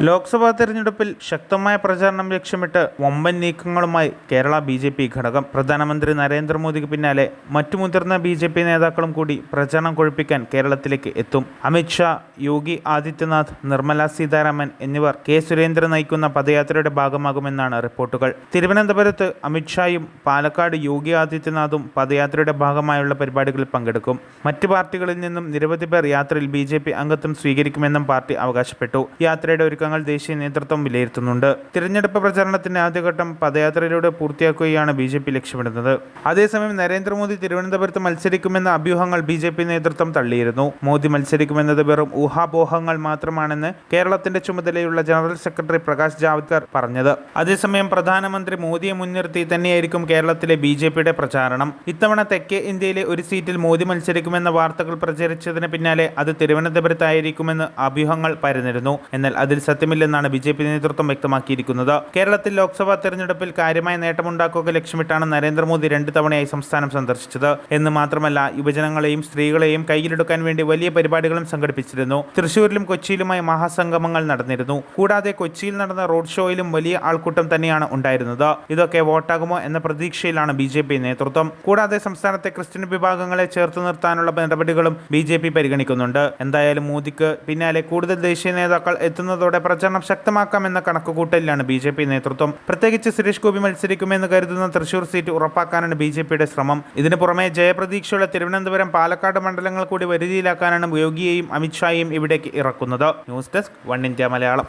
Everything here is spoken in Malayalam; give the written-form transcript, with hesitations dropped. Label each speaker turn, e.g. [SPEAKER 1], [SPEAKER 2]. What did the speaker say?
[SPEAKER 1] ലോക്സഭാ തെരഞ്ഞെടുപ്പിൽ ശക്തമായ പ്രചാരണം ലക്ഷ്യമിട്ട് വമ്പൻ നീക്കങ്ങളുമായി കേരള ബി.ജെ.പി ഘടകം. പ്രധാനമന്ത്രി നരേന്ദ്രമോദിക്ക് പിന്നാലെ മറ്റു മുതിർന്ന ബി.ജെ.പി നേതാക്കളും കൂടി പ്രചാരണം കൊഴുപ്പിക്കാൻ കേരളത്തിലേക്ക് എത്തും. അമിത്ഷാ, യോഗി ആദിത്യനാഥ്, നിർമ്മല സീതാരാമൻ എന്നിവർ കെ. സുരേന്ദ്രൻ നയിക്കുന്ന പദയാത്രയുടെ ഭാഗമാകുമെന്നാണ് റിപ്പോർട്ടുകൾ. തിരുവനന്തപുരത്ത് അമിത്ഷായും പാലക്കാട് യോഗി ആദിത്യനാഥും പദയാത്രയുടെ ഭാഗമായുള്ള പരിപാടികളിൽ പങ്കെടുക്കും. മറ്റ് പാർട്ടികളിൽ നിന്നും നിരവധി പേർ യാത്രയിൽ ബി.ജെ.പി അംഗത്വം സ്വീകരിക്കുമെന്നും പാർട്ടി അവകാശപ്പെട്ടു. യാത്രയുടെ ഒരുക്കങ്ങൾ ദേശീയ നേതൃത്വം വിലയിരുത്തുന്നുണ്ട്. തിരഞ്ഞെടുപ്പ് പ്രചാരണത്തിന്റെ ആദ്യഘട്ടം പദയാത്രയിലൂടെ പൂർത്തിയാക്കുകയാണ് ബി.ജെ.പി ലക്ഷ്യമിടുന്നത്. അതേസമയം നരേന്ദ്രമോദി തിരുവനന്തപുരത്ത് മത്സരിക്കുമെന്ന അഭ്യൂഹങ്ങൾ ബി.ജെ.പി നേതൃത്വം തള്ളിയിരുന്നു. മോദി മത്സരിക്കുമെന്നത് വെറും ഊഹാപോഹങ്ങൾ മാത്രമാണെന്ന് കേരളത്തിന്റെ ചുമതലയുള്ള ജനറൽ സെക്രട്ടറി പ്രകാശ് ജാവ്ദേക്കർ പറഞ്ഞത്. അതേസമയം പ്രധാനമന്ത്രി മോദിയെ മുൻനിർത്തി തന്നെയായിരിക്കും കേരളത്തിലെ ബി.ജെ.പിയുടെ പ്രചാരണം. ഇത്തവണ തെക്കേ ഇന്ത്യയിലെ ഒരു സീറ്റിൽ മോദി മത്സരിക്കുമെന്ന വാർത്തകൾ പ്രചരിച്ചതിന് പിന്നാലെ അത് തിരുവനന്തപുരത്തായിരിക്കുമെന്ന് അഭ്യൂഹങ്ങൾ പരന്നിരുന്നു. എന്നാൽ അതിൽ സത്യമില്ലെന്നാണ് ബി.ജെ.പി നേതൃത്വം വ്യക്തമാക്കിയിരിക്കുന്നത്. കേരളത്തിൽ ലോക്സഭാ തെരഞ്ഞെടുപ്പിൽ കാര്യമായ നേട്ടമുണ്ടാക്കുക ലക്ഷ്യമിട്ടാണ് നരേന്ദ്രമോദി 2 തവണയായി സംസ്ഥാനം സന്ദർശിച്ചത്. എന്ന് മാത്രമല്ല, യുവജനങ്ങളെയും സ്ത്രീകളെയും കയ്യിലെടുക്കാൻ വേണ്ടി വലിയ പരിപാടികളും സംഘടിപ്പിച്ചിരുന്നു. തൃശൂരിലും കൊച്ചിയിലുമായി മഹാസംഗമങ്ങൾ നടന്നിരുന്നു. കൂടാതെ കൊച്ചിയിൽ നടന്ന റോഡ് ഷോയിലും വലിയ ആൾക്കൂട്ടം തന്നെയാണ് ഉണ്ടായിരുന്നത്. ഇതൊക്കെ വോട്ടാകുമോ എന്ന പ്രതീക്ഷയിലാണ് ബി.ജെ.പി നേതൃത്വം. കൂടാതെ സംസ്ഥാനത്തെ ക്രിസ്ത്യൻ വിഭാഗങ്ങളെ ചേർത്ത് നിർത്താനുള്ള നടപടികളും ബി.ജെ.പി പരിഗണിക്കുന്നുണ്ട്. എന്തായാലും മോദിക്ക് പിന്നാലെ കൂടുതൽ ദേശീയ നേതാക്കൾ എത്തുന്നതോടെ പ്രചാരണം ശക്തമാക്കാമെന്ന കണക്കുകൂട്ടലിലാണ് ബി.ജെ.പി നേതൃത്വം. പ്രത്യേകിച്ച് സുരേഷ് ഗോപി മത്സരിക്കുമെന്ന് കരുതുന്ന തൃശൂർ സീറ്റ് ഉറപ്പാക്കാനാണ് ബി.ജെ.പിയുടെ ശ്രമം. ഇതിനു പുറമെ ജയപ്രതീക്ഷയുള്ള തിരുവനന്തപുരം, പാലക്കാട് മണ്ഡലങ്ങൾ കൂടി വരുതിയിലാക്കാനാണ് യോഗിയെയും അമിത്ഷായെയും ഇവിടേക്ക് ഇറക്കുന്നത്. News desk 1 India Malayalam.